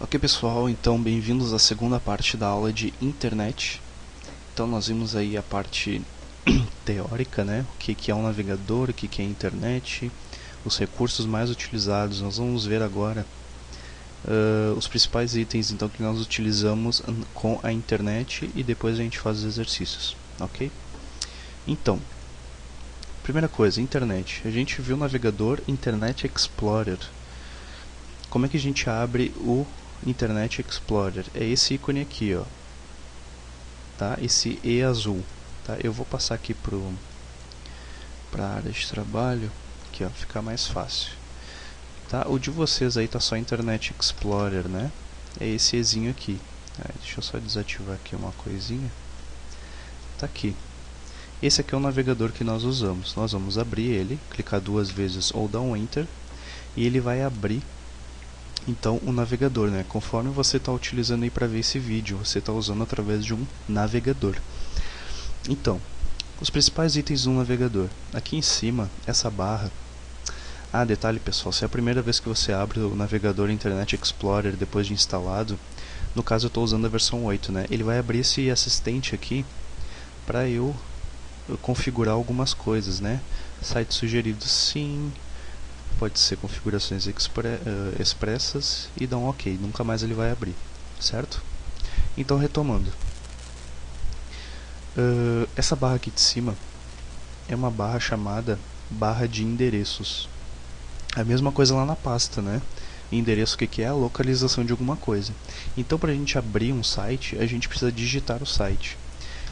Ok pessoal, então bem-vindos à segunda parte da aula de internet. Então nós vimos aí a parte teórica, né? O que é um navegador, o que é internet, os recursos mais utilizados. Nós vamos ver agora os principais itens então que nós utilizamos com a internet e depois a gente faz os exercícios, ok? Então, primeira coisa, internet. A gente viu o navegador Internet Explorer. Como é que a gente abre o Internet Explorer? É esse ícone aqui, ó. Tá? Esse E azul. Tá? Eu vou passar aqui para a área de trabalho, aqui, ó, ficar mais fácil. Tá? O de vocês aí tá só Internet Explorer, né? É esse Ezinho aqui. Deixa eu só desativar aqui uma coisinha. Tá aqui. Esse aqui é o navegador que nós usamos. Nós vamos abrir ele, clicar duas vezes ou dar um Enter, e ele vai abrir então o navegador, né? Conforme você está utilizando aí para ver esse vídeo, você está usando através de um navegador. Então, os principais itens do navegador. Aqui em cima, essa barra. Ah, detalhe pessoal, se é a primeira vez que você abre o navegador Internet Explorer depois de instalado, no caso eu estou usando a versão 8, né? Ele vai abrir esse assistente aqui para eu configurar algumas coisas, né? Sites sugeridos sim, pode ser configurações expressas e dá um ok, nunca mais ele vai abrir, certo? Então retomando, essa barra aqui de cima é uma barra chamada barra de endereços. A mesma coisa lá na pasta, né? Endereço, o que é? A localização de alguma coisa. Então, para a gente abrir um site, a gente precisa digitar o site.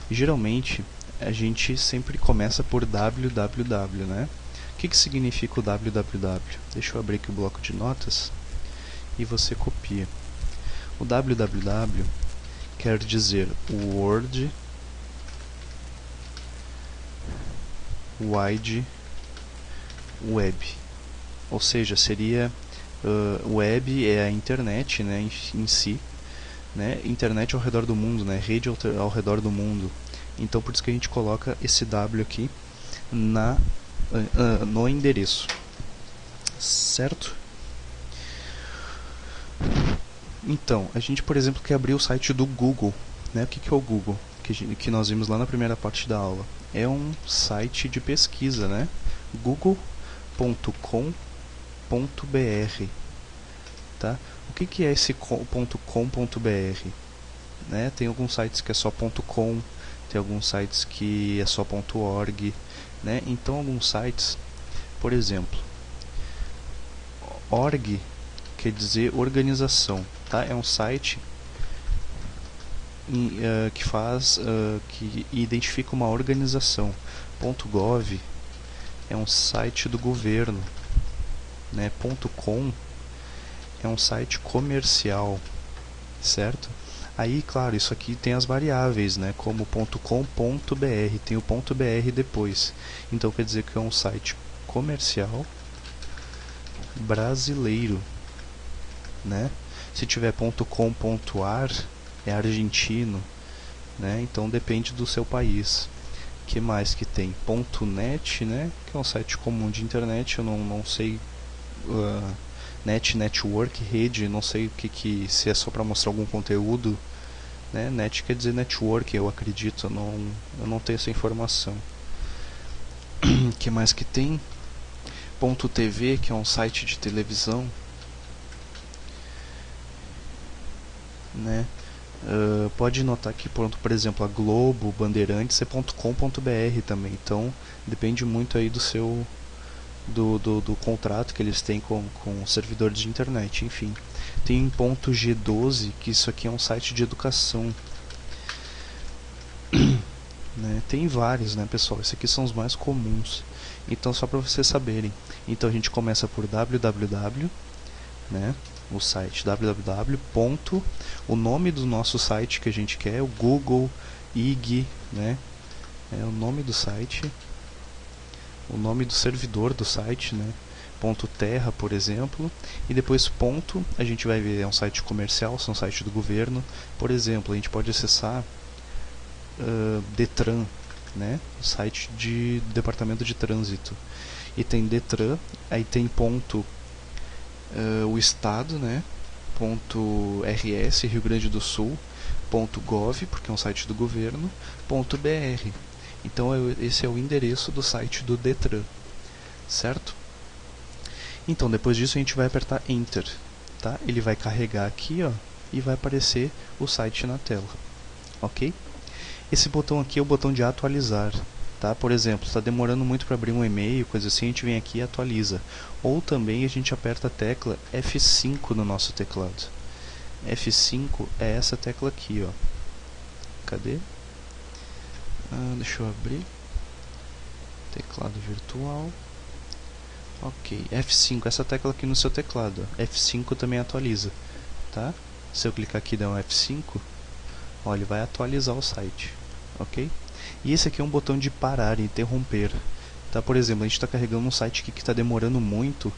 Geralmente, a gente sempre começa por www, né? O que significa o www? Deixa eu abrir aqui o bloco de notas e você copia. O www quer dizer World Wide Web, ou seja, seria web é a internet, né, em si, né, internet ao redor do mundo, né, rede ao redor do mundo. Então por isso que a gente coloca esse W aqui no endereço, certo? Então, a gente, por exemplo, quer abrir o site do Google, né? O que é o Google? Que nós vimos lá na primeira parte da aula. É um site de pesquisa, né? google.com.br, tá? O que é esse .com.br? Né? Tem alguns sites que é só .com, tem alguns sites que é só .org, né? Então alguns sites, por exemplo, org quer dizer organização, tá? É um site que identifica uma organização. .gov é um site do governo, né? .com é um site comercial, certo? Aí, claro, isso aqui tem as variáveis, né? Como .com.br, tem o .br depois. Então quer dizer que é um site comercial brasileiro, né? Se tiver .com.ar é argentino, né? Então depende do seu país. Que mais que tem? .net, né? Que é um site comum de internet, eu não sei network, rede, não sei se é só para mostrar algum conteúdo, né? Net quer dizer network, eu acredito, eu não tenho essa informação. Que mais que tem? .tv, que é um site de televisão, né? Pode notar que, por exemplo, a Globo, Bandeirantes é .com.br também. Então depende muito aí do contrato que eles têm com servidores de internet. Enfim, tem .g12, que isso aqui é um site de educação, né? Tem vários, né, pessoal? Esses aqui são os mais comuns. Então, só para vocês saberem. Então a gente começa por www, né? O site www. O nome do nosso site que a gente quer é o Google IG, né? É o nome do site, o nome do servidor do site, né? .terra, por exemplo, e depois a gente vai ver, é um site comercial, é um site do governo. Por exemplo, a gente pode acessar Detran, né? O site de departamento de trânsito, e tem Detran, aí tem o estado, né? .rs, Rio Grande do Sul, .gov, porque é um site do governo, .br. Então esse é o endereço do site do Detran, certo? Então depois disso a gente vai apertar Enter, tá? Ele vai carregar aqui, ó, e vai aparecer o site na tela, ok? Esse botão aqui é o botão de atualizar, tá? Por exemplo, está demorando muito para abrir um e-mail, coisa assim, a gente vem aqui e atualiza. Ou também a gente aperta a tecla F5 no nosso teclado. F5 é essa tecla aqui, ó. Cadê? Deixa eu abrir. Teclado virtual. Ok, F5, essa tecla aqui no seu teclado. F5 também atualiza, tá? Se eu clicar aqui e der um F5, ó, ele vai atualizar o site, ok? E esse aqui é um botão de parar e interromper, tá? Por exemplo, a gente está carregando um site aqui que está demorando muito,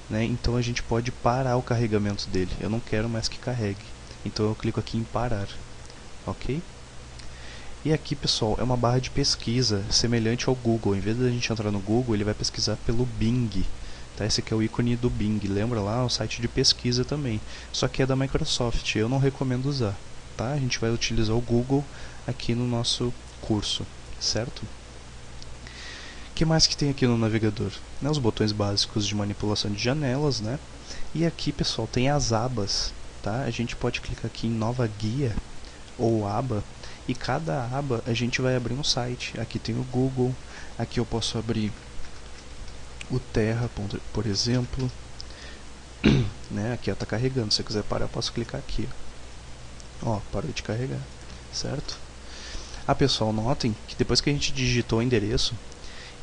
né? Então a gente pode parar o carregamento dele. Eu não quero mais que carregue, então eu clico aqui em parar, ok? E aqui, pessoal, é uma barra de pesquisa semelhante ao Google. Em vez de a gente entrar no Google, ele vai pesquisar pelo Bing. Tá? Esse aqui é o ícone do Bing. Lembra lá? É um site de pesquisa também. Só que é da Microsoft. Eu não recomendo usar. Tá? A gente vai utilizar o Google aqui no nosso curso. Certo? O que mais que tem aqui no navegador? Os botões básicos de manipulação de janelas, né? E aqui, pessoal, tem as abas. Tá? A gente pode clicar aqui em nova guia ou aba. E cada aba a gente vai abrir um site. Aqui tem o Google, aqui eu posso abrir o Terra, por exemplo. Né? Aqui está carregando, se eu quiser parar eu posso clicar aqui. Ó, parou de carregar, certo? Pessoal, notem que depois que a gente digitou o endereço,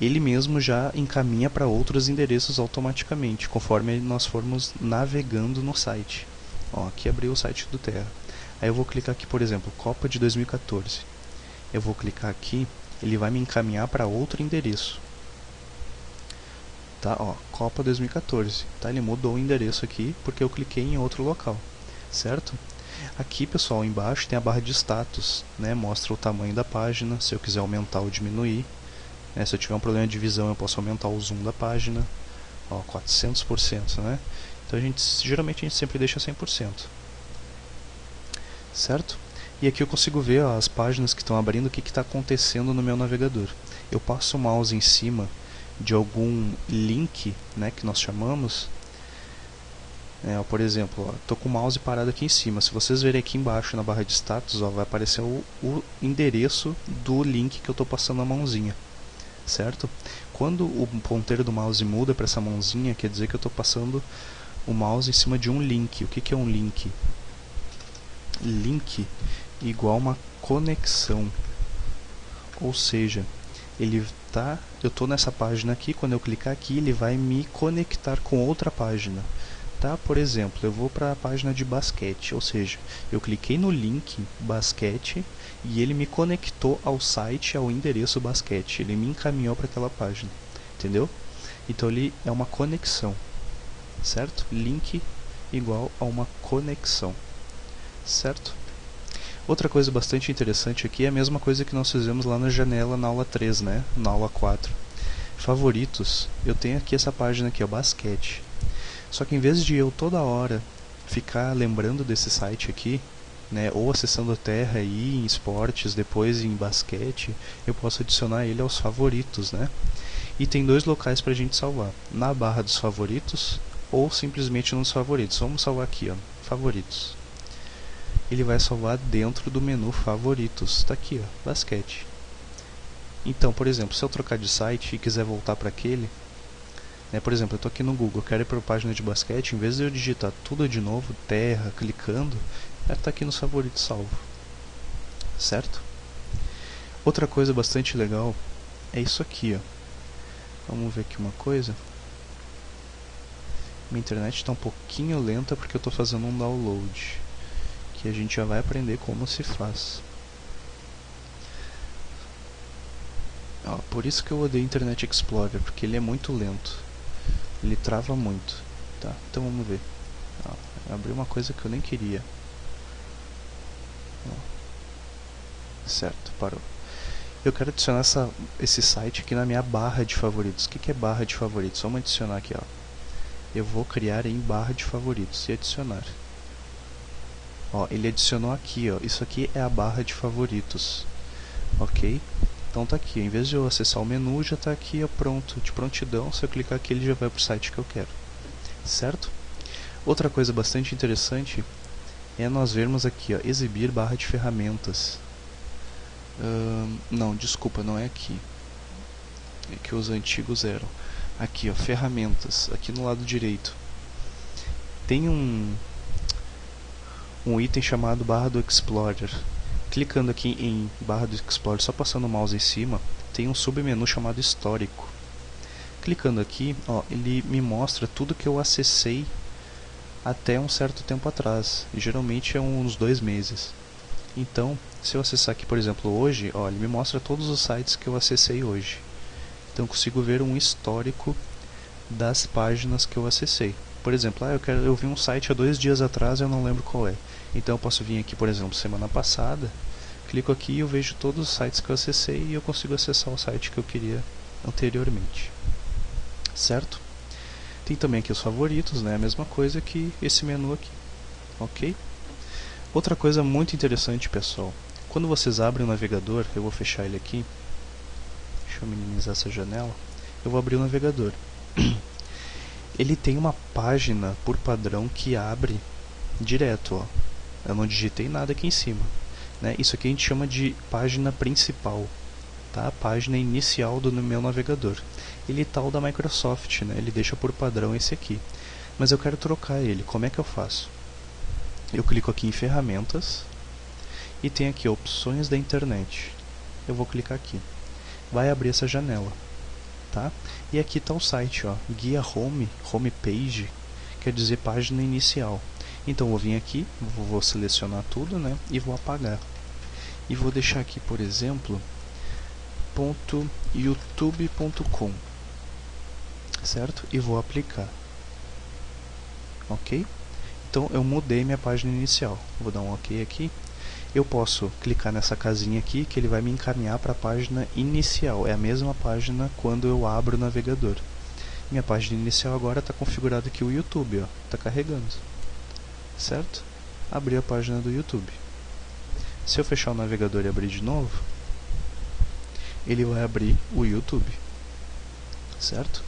ele mesmo já encaminha para outros endereços automaticamente, conforme nós formos navegando no site. Ó, aqui abriu o site do Terra. Aí eu vou clicar aqui, por exemplo, Copa de 2014. Eu vou clicar aqui, ele vai me encaminhar para outro endereço. Tá, ó, Copa 2014. Tá, ele mudou o endereço aqui porque eu cliquei em outro local, certo? Aqui, pessoal, embaixo tem a barra de status, né? Mostra o tamanho da página, se eu quiser aumentar ou diminuir. Se eu tiver um problema de visão, eu posso aumentar o zoom da página. Ó, 400%, né? Então geralmente a gente sempre deixa 100%. Certo? E aqui eu consigo ver, ó, as páginas que estão abrindo, o que está acontecendo no meu navegador. Eu passo o mouse em cima de algum link, né, que nós chamamos. Ó, por exemplo, estou com o mouse parado aqui em cima. Se vocês verem aqui embaixo na barra de status, ó, vai aparecer o endereço do link que eu estou passando a mãozinha. Certo? Quando o ponteiro do mouse muda para essa mãozinha, quer dizer que eu estou passando o mouse em cima de um link. O que é um link? Link igual uma conexão, ou seja, eu estou nessa página aqui, quando eu clicar aqui ele vai me conectar com outra página, tá? Por exemplo, eu vou para a página de basquete, ou seja, eu cliquei no link basquete e ele me conectou ao site, ao endereço basquete, ele me encaminhou para aquela página, entendeu? Então ele é uma conexão, certo? Link igual a uma conexão. Certo? Outra coisa bastante interessante aqui é a mesma coisa que nós fizemos lá na janela na aula 3, né? Na aula 4. Favoritos. Eu tenho aqui essa página aqui, ó, basquete. Só que em vez de eu toda hora ficar lembrando desse site aqui, né, ou acessando a Terra e ir em esportes, depois em basquete, eu posso adicionar ele aos favoritos, né? E tem dois locais para a gente salvar. Na barra dos favoritos ou simplesmente nos favoritos. Vamos salvar aqui, ó, favoritos. Ele vai salvar dentro do menu favoritos. Está aqui, ó, basquete. Então, por exemplo, se eu trocar de site e quiser voltar para aquele, né, por exemplo, eu estou aqui no Google, quero ir para a página de basquete, em vez de eu digitar tudo de novo, Terra, clicando, vai estar aqui nos favoritos salvo. Certo? Outra coisa bastante legal é isso aqui, ó. Vamos ver aqui uma coisa. Minha internet está um pouquinho lenta porque eu estou fazendo um download, que a gente já vai aprender como se faz. Ó, por isso que eu odeio Internet Explorer, porque ele é muito lento, ele trava muito, tá? Então vamos ver. Ó, abriu uma coisa que eu nem queria. Ó. Certo, parou. Eu quero adicionar esse site aqui na minha barra de favoritos. O que é barra de favoritos? Vamos adicionar aqui, ó. Eu vou criar em barra de favoritos e adicionar. Ó, ele adicionou aqui, ó, isso aqui é a barra de favoritos, ok? Então tá aqui, em vez de eu acessar o menu, já tá aqui, ó, pronto, de prontidão. Se eu clicar aqui, ele já vai pro site que eu quero, certo? Outra coisa bastante interessante é nós vermos aqui, ó, exibir barra de ferramentas. Não, desculpa, não é aqui. É que os antigos eram. Aqui, ó, ferramentas, aqui no lado direito. Tem um item chamado barra do Explorer. Clicando aqui em barra do Explorer, só passando o mouse em cima, tem um submenu chamado histórico. Clicando aqui, ó, ele me mostra tudo que eu acessei até um certo tempo atrás, e geralmente é uns 2 meses. Então, se eu acessar aqui, por exemplo, hoje, ó, ele me mostra todos os sites que eu acessei hoje. Então eu consigo ver um histórico das páginas que eu acessei. Por exemplo, eu vi um site há 2 dias atrás e eu não lembro qual é. Então eu posso vir aqui, por exemplo, semana passada, clico aqui e eu vejo todos os sites que eu acessei e eu consigo acessar o site que eu queria anteriormente. Certo? Tem também aqui os favoritos, né? A mesma coisa que esse menu aqui. Ok? Outra coisa muito interessante, pessoal. Quando vocês abrem o navegador, eu vou fechar ele aqui. Deixa eu minimizar essa janela. Eu vou abrir o navegador. Ele tem uma página por padrão que abre direto, ó. Eu não digitei nada aqui em cima, né? Isso aqui a gente chama de página principal, tá? A página inicial do meu navegador. Ele tá o da Microsoft, né? Ele deixa por padrão esse aqui. Mas eu quero trocar ele. Como é que eu faço? Eu clico aqui em ferramentas e tem aqui opções da internet. Eu vou clicar aqui. Vai abrir essa janela, tá? E aqui está o site, ó, guia home, homepage, quer dizer página inicial. Então eu vou vir aqui, vou selecionar tudo, né, e vou apagar. E vou deixar aqui, por exemplo, .youtube.com, certo? E vou aplicar. Ok? Então eu mudei minha página inicial. Vou dar um ok aqui. Eu posso clicar nessa casinha aqui que ele vai me encaminhar para a página inicial. É a mesma página quando eu abro o navegador. Minha página inicial agora está configurada aqui o YouTube, ó, está carregando, certo? Abri a página do YouTube. Se eu fechar o navegador e abrir de novo, ele vai abrir o YouTube, certo?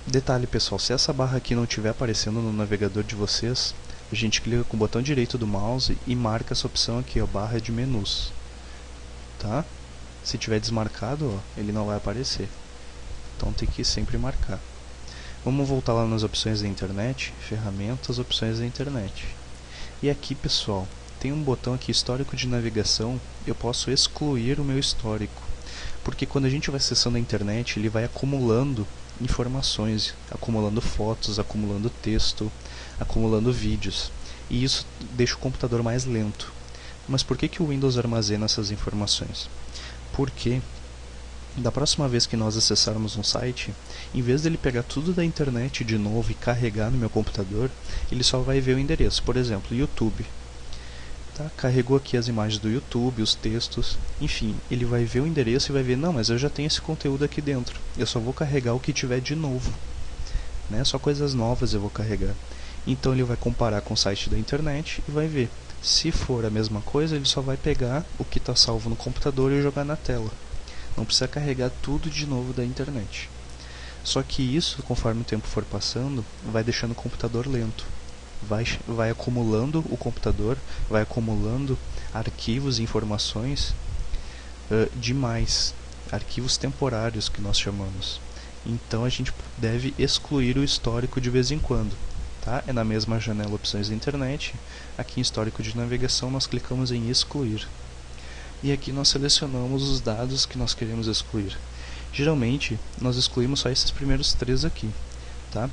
Detalhe, pessoal, se essa barra aqui não estiver aparecendo no navegador de vocês, a gente clica com o botão direito do mouse e marca essa opção aqui, ó, barra de menus, tá? Se tiver desmarcado, ó, ele não vai aparecer. Então tem que sempre marcar. Vamos voltar lá nas opções da internet, ferramentas, opções da internet. E aqui, pessoal, tem um botão aqui, histórico de navegação. Eu posso excluir o meu histórico, porque quando a gente vai acessando a internet, ele vai acumulando informações, acumulando fotos, acumulando texto, acumulando vídeos, e isso deixa o computador mais lento. Mas por que que o Windows armazena essas informações? Porque da próxima vez que nós acessarmos um site, em vez dele pegar tudo da internet de novo e carregar no meu computador, ele só vai ver o endereço. Por exemplo, YouTube. Tá? Carregou aqui as imagens do YouTube, os textos, enfim, ele vai ver o endereço e vai ver, não, mas eu já tenho esse conteúdo aqui dentro, eu só vou carregar o que tiver de novo, né? Só coisas novas eu vou carregar. Então ele vai comparar com o site da internet e vai ver. Se for a mesma coisa, ele só vai pegar o que está salvo no computador e jogar na tela. Não precisa carregar tudo de novo da internet. Só que isso, conforme o tempo for passando, vai deixando o computador lento. Vai acumulando o computador, vai acumulando arquivos e informações demais. Arquivos temporários que nós chamamos. Então a gente deve excluir o histórico de vez em quando. Tá? É na mesma janela opções da internet. Aqui em histórico de navegação nós clicamos em excluir. E aqui nós selecionamos os dados que nós queremos excluir. Geralmente nós excluímos só esses primeiros 3 aqui. Tá?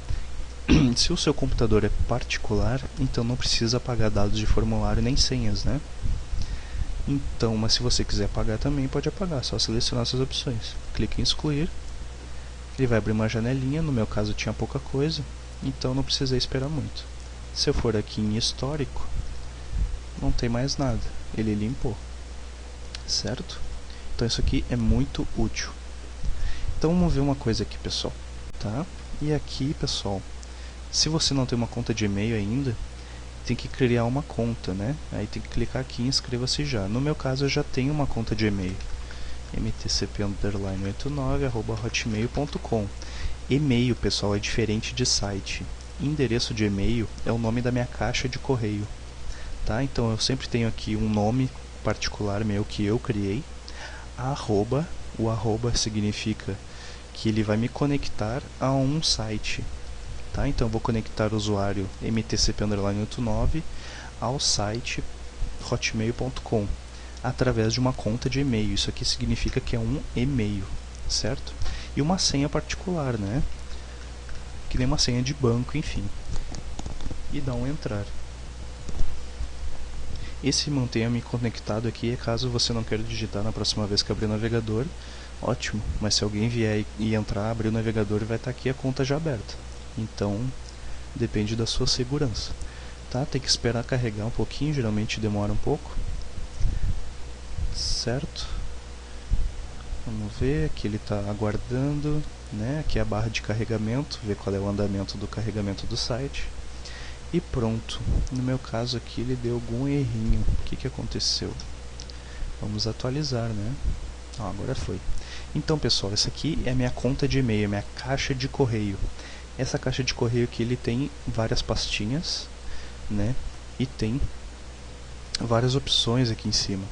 Se o seu computador é particular, então não precisa apagar dados de formulário nem senhas, né? Então, mas se você quiser apagar também, pode apagar, só selecionar essas opções. Clique em excluir. Ele vai abrir uma janelinha, no meu caso tinha pouca coisa, então não precisei esperar muito. Se eu for aqui em histórico, não tem mais nada, ele limpou, certo? Então isso aqui é muito útil. Então vamos ver uma coisa aqui, pessoal, tá? E aqui, pessoal, se você não tem uma conta de e-mail ainda, tem que criar uma conta, né? Aí tem que clicar aqui em inscreva-se já. No meu caso eu já tenho uma conta de e-mail, mtcp_89@hotmail.com. E-mail, pessoal, é diferente de site. Endereço de e-mail é o nome da minha caixa de correio, tá? Então eu sempre tenho aqui um nome particular meu que eu criei. Arroba, o arroba significa que ele vai me conectar a um site, tá? Então eu vou conectar o usuário mtcp_89 ao site hotmail.com através de uma conta de e-mail. Isso aqui significa que é um e-mail, certo? E uma senha particular, né? Que nem uma senha de banco, enfim. E dá um entrar. Esse mantenha-me conectado aqui é caso você não queira digitar na próxima vez que abrir o navegador. Ótimo, mas se alguém vier e entrar, abrir o navegador, vai estar aqui a conta já aberta. Então, depende da sua segurança. Tá? Tem que esperar carregar um pouquinho, geralmente demora um pouco. Certo? Vamos ver, aqui ele está aguardando, né? Aqui é a barra de carregamento, ver qual é o andamento do carregamento do site. E pronto. No meu caso aqui ele deu algum errinho. O que aconteceu? Vamos atualizar, né? Agora foi. Então, pessoal, essa aqui é a minha conta de e-mail, a minha caixa de correio. Essa caixa de correio aqui ele tem várias pastinhas, né? E tem várias opções aqui em cima.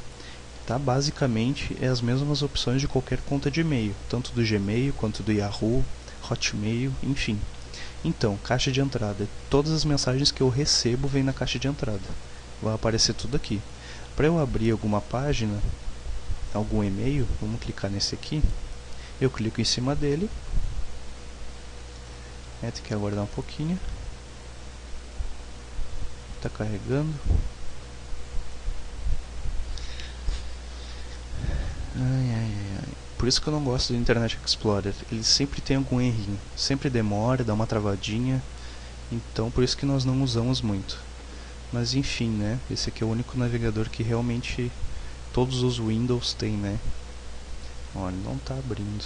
Tá? Basicamente é as mesmas opções de qualquer conta de e-mail, tanto do Gmail quanto do Yahoo, Hotmail, enfim. Então, caixa de entrada. Todas as mensagens que eu recebo vêm na caixa de entrada. Vai aparecer tudo aqui. Para eu abrir alguma página, algum e-mail, vamos clicar nesse aqui. Eu clico em cima dele. Tem que aguardar um pouquinho. Está carregando. Por isso que eu não gosto do Internet Explorer. Ele sempre tem algum errinho. Sempre demora, dá uma travadinha. Então por isso que nós não usamos muito. Mas enfim, né? Esse aqui é o único navegador que realmente todos os Windows têm, né? Olha, não está abrindo.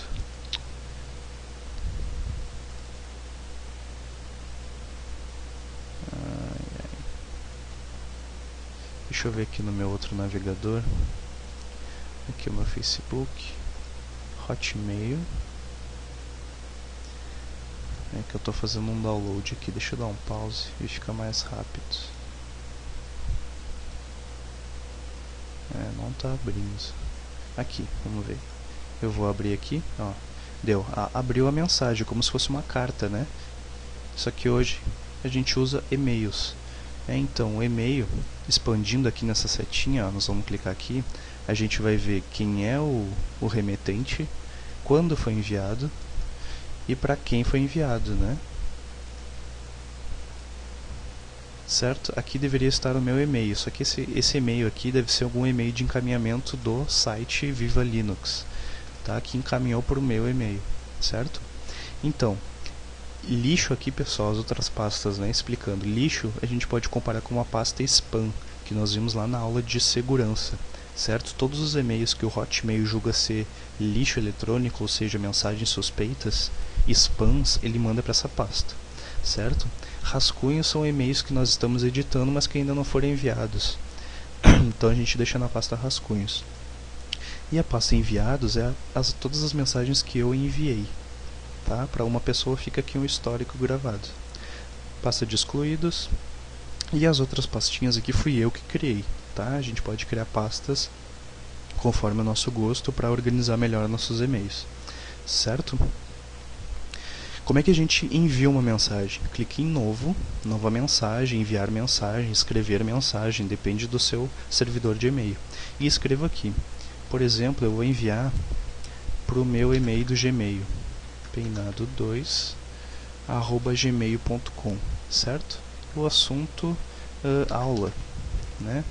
Deixa eu ver aqui no meu outro navegador. Aqui é o meu Facebook, Hotmail. É que eu estou fazendo um download aqui, deixa eu dar um pause e fica mais rápido. Não está abrindo. Aqui, vamos ver. Eu vou abrir aqui, ó. Deu. Abriu a mensagem, como se fosse uma carta, né? Só que hoje a gente usa e-mails. Então, o e-mail, expandindo aqui nessa setinha, ó, nós vamos clicar aqui, a gente vai ver quem é o remetente, quando foi enviado e para quem foi enviado, né? Certo? Aqui deveria estar o meu e-mail, só que esse e-mail aqui deve ser algum e-mail de encaminhamento do site Viva Linux, tá? Que encaminhou para o meu e-mail, certo? Então, lixo aqui, pessoal, as outras pastas, né? Explicando, lixo a gente pode comparar com uma pasta spam, que nós vimos lá na aula de segurança, certo? Todos os e-mails que o Hotmail julga ser lixo eletrônico, ou seja, mensagens suspeitas, spams, ele manda para essa pasta, certo? Rascunhos são e-mails que nós estamos editando, mas que ainda não foram enviados. Então a gente deixa na pasta rascunhos. E a pasta enviados é todas as mensagens que eu enviei. Tá? Para uma pessoa fica aqui um histórico gravado. Pasta de excluídos. E as outras pastinhas aqui fui eu que criei. Tá? A gente pode criar pastas conforme o nosso gosto para organizar melhor nossos e-mails. Certo? Como é que a gente envia uma mensagem? Clique em novo, nova mensagem, enviar mensagem, escrever mensagem, depende do seu servidor de e-mail. E escrevo aqui. Por exemplo, eu vou enviar para o meu e-mail do Gmail, peinado2@gmail.com, certo? O assunto aula, né?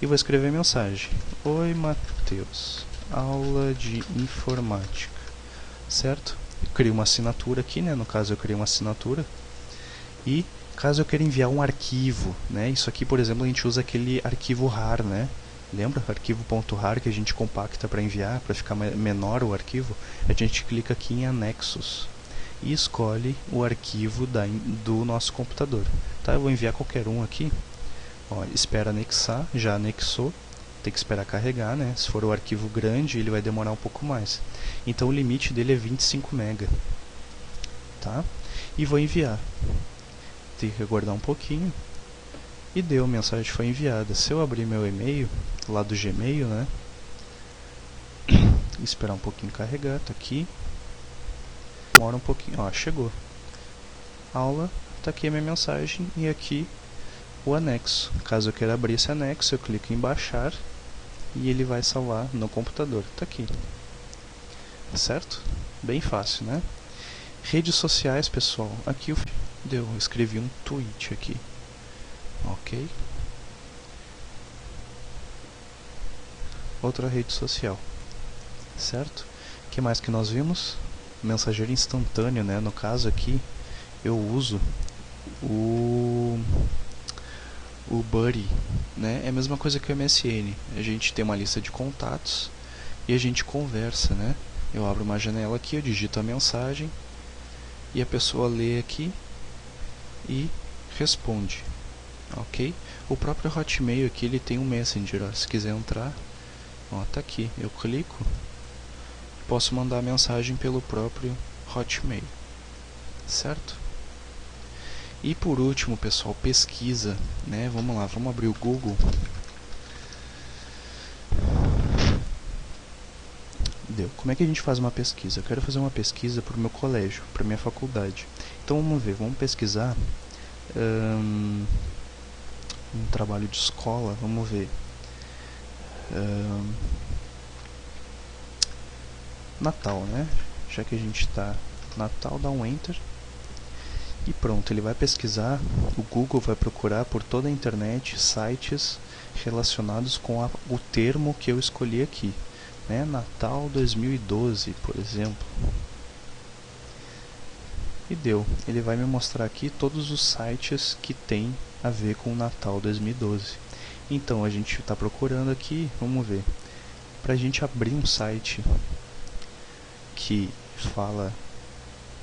E vou escrever a mensagem. Oi, Matheus, aula de informática. Certo? Eu crio uma assinatura aqui, né? No caso eu criei uma assinatura. E caso eu queira enviar um arquivo, né? Isso aqui, por exemplo, a gente usa aquele arquivo RAR, né? Lembra? Arquivo.rar que a gente compacta para enviar, para ficar menor o arquivo. A gente clica aqui em anexos. e escolhe o arquivo do nosso computador. Tá? Eu vou enviar qualquer um aqui. Ó, espera anexar, já anexou. Tem que esperar carregar, né? Se for o arquivo grande, ele vai demorar um pouco mais. Então o limite dele é 25 MB. Tá? E vou enviar. Tem que aguardar um pouquinho. E deu, a mensagem foi enviada. Se eu abrir meu e-mail, lá do Gmail, né? Esperar um pouquinho carregar, tá aqui. Demora um pouquinho, ó, chegou. Aula, tá aqui a minha mensagem e aqui o anexo. Caso eu queira abrir esse anexo, eu clico em baixar e ele vai salvar no computador. Tá aqui. Certo? Bem fácil, né? Redes sociais, pessoal. Aqui eu escrevi um tweet aqui. Ok? Outra rede social. Certo? O que mais que nós vimos? Mensageiro instantâneo, né? No caso aqui, eu uso o Buddy, né? É a mesma coisa que o MSN. A gente tem uma lista de contatos e a gente conversa, né? Eu abro uma janela aqui, eu digito a mensagem e a pessoa lê aqui e responde, ok? O próprio Hotmail aqui, ele tem um Messenger, ó. Se quiser entrar, ó, tá aqui. Eu clico, posso mandar a mensagem pelo próprio Hotmail, certo? E por último, pessoal, pesquisa, né? Vamos lá, vamos abrir o Google. Deu. Como é que a gente faz uma pesquisa? Eu quero fazer uma pesquisa para o meu colégio, para minha faculdade. Então vamos ver, vamos pesquisar um trabalho de escola, vamos ver. Natal, né? Já que a gente está Natal, dá um Enter. E pronto, ele vai pesquisar, o Google vai procurar por toda a internet sites relacionados com o termo que eu escolhi aqui, né? Natal 2012, por exemplo. E deu, ele vai me mostrar aqui todos os sites que tem a ver com o Natal 2012. Então a gente está procurando aqui, vamos ver, para a gente abrir um site que fala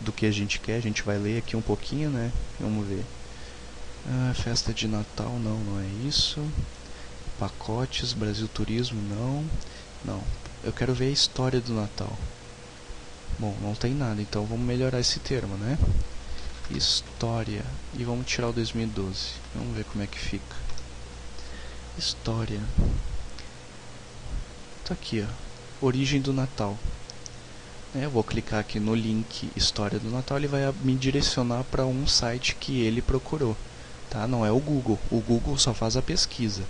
do que a gente quer, a gente vai ler aqui um pouquinho, né? Vamos ver. Festa de Natal, não é isso. Pacotes, Brasil Turismo, não. Eu quero ver a história do Natal. Bom, não tem nada, então vamos melhorar esse termo, né? História. E vamos tirar o 2012. Vamos ver como é que fica. História. Tá aqui, ó. Origem do Natal. Eu vou clicar aqui no link História do Natal, ele vai me direcionar para um site que ele procurou, tá? Não é o Google só faz a pesquisa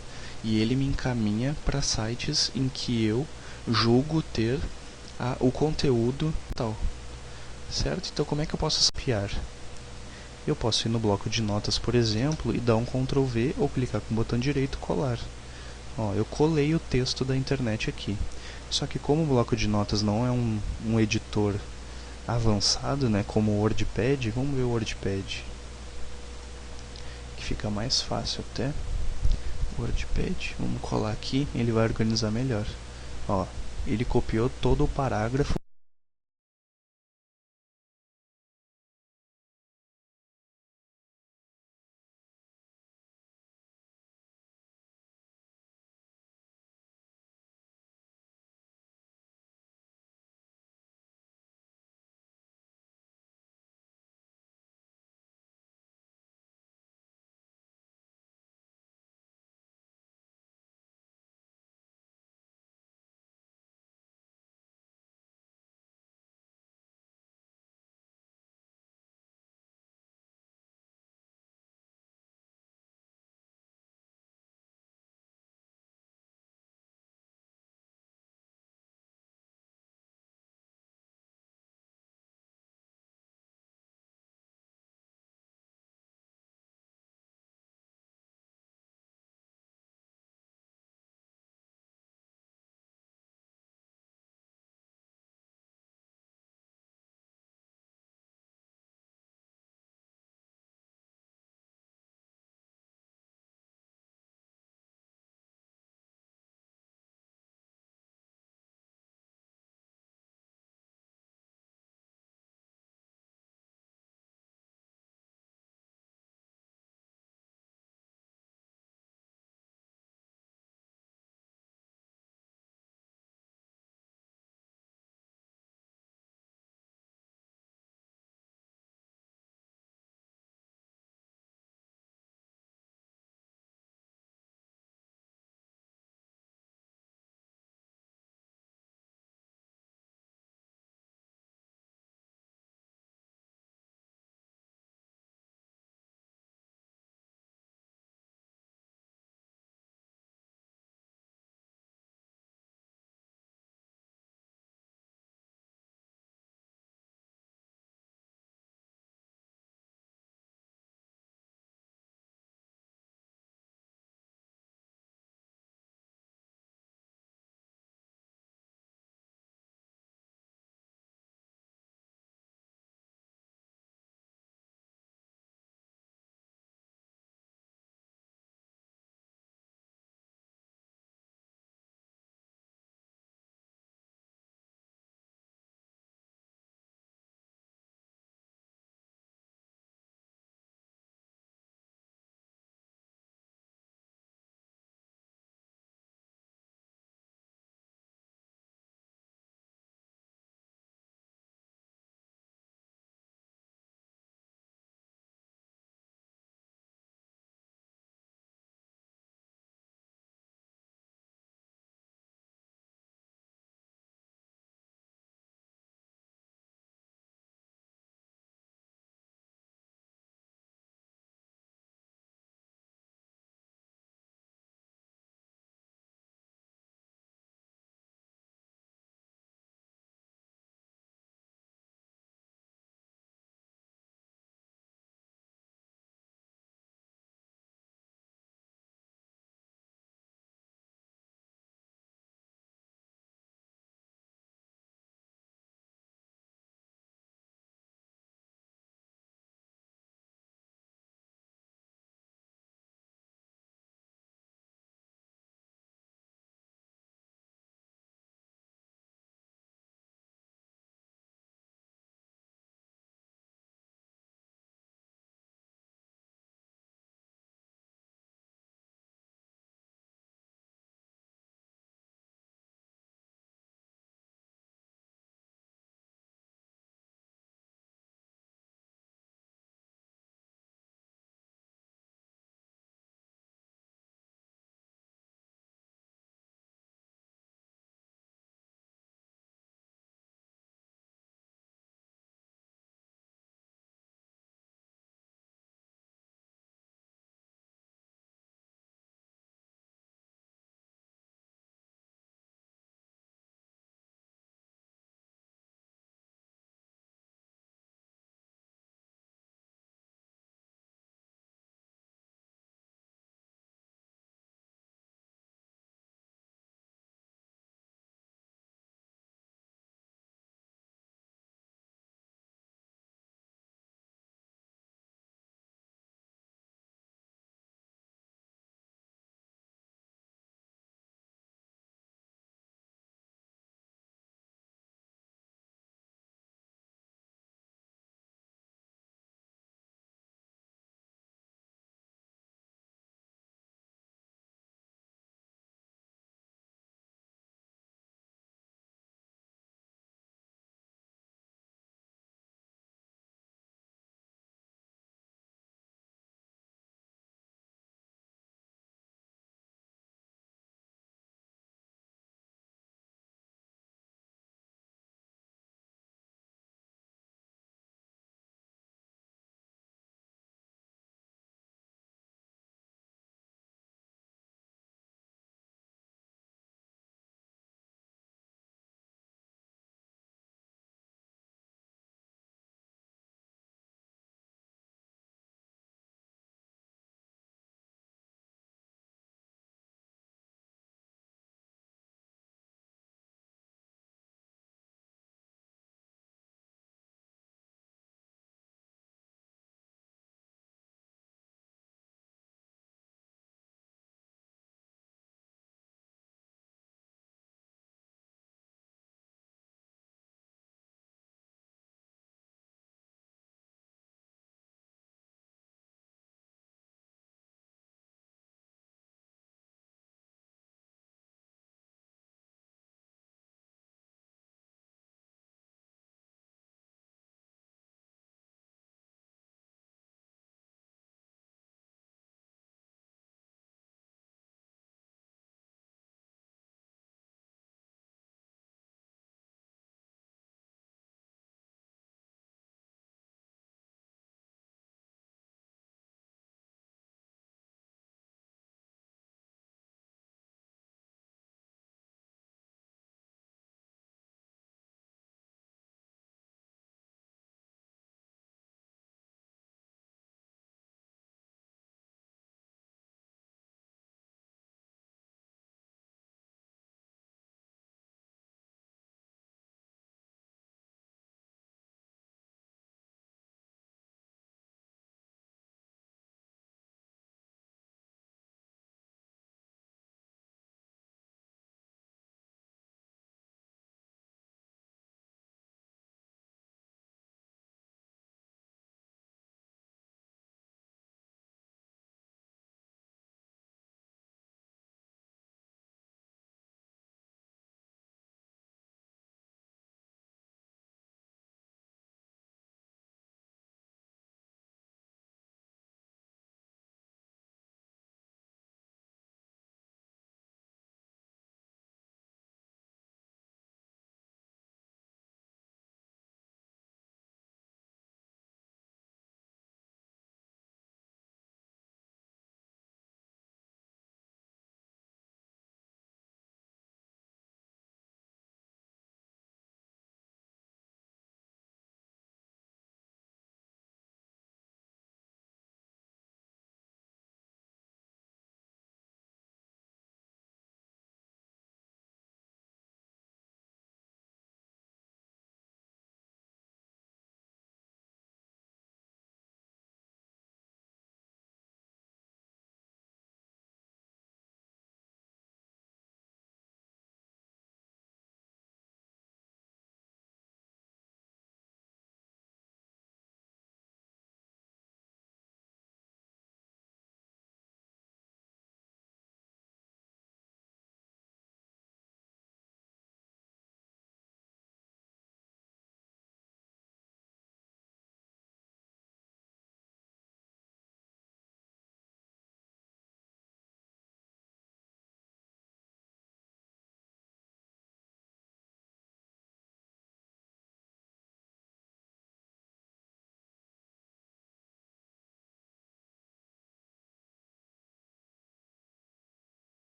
e ele me encaminha para sites em que eu julgo ter o conteúdo tal, certo? Então como é que eu posso copiar? Eu posso ir no bloco de notas, por exemplo, e dar um Ctrl V ou clicar com o botão direito e colar. Ó, eu colei o texto da internet aqui. Só que como o bloco de notas não é um editor avançado, né, como o WordPad, vamos ver o WordPad, que fica mais fácil até. WordPad, vamos colar aqui, ele vai organizar melhor. Ó, ele copiou todo o parágrafo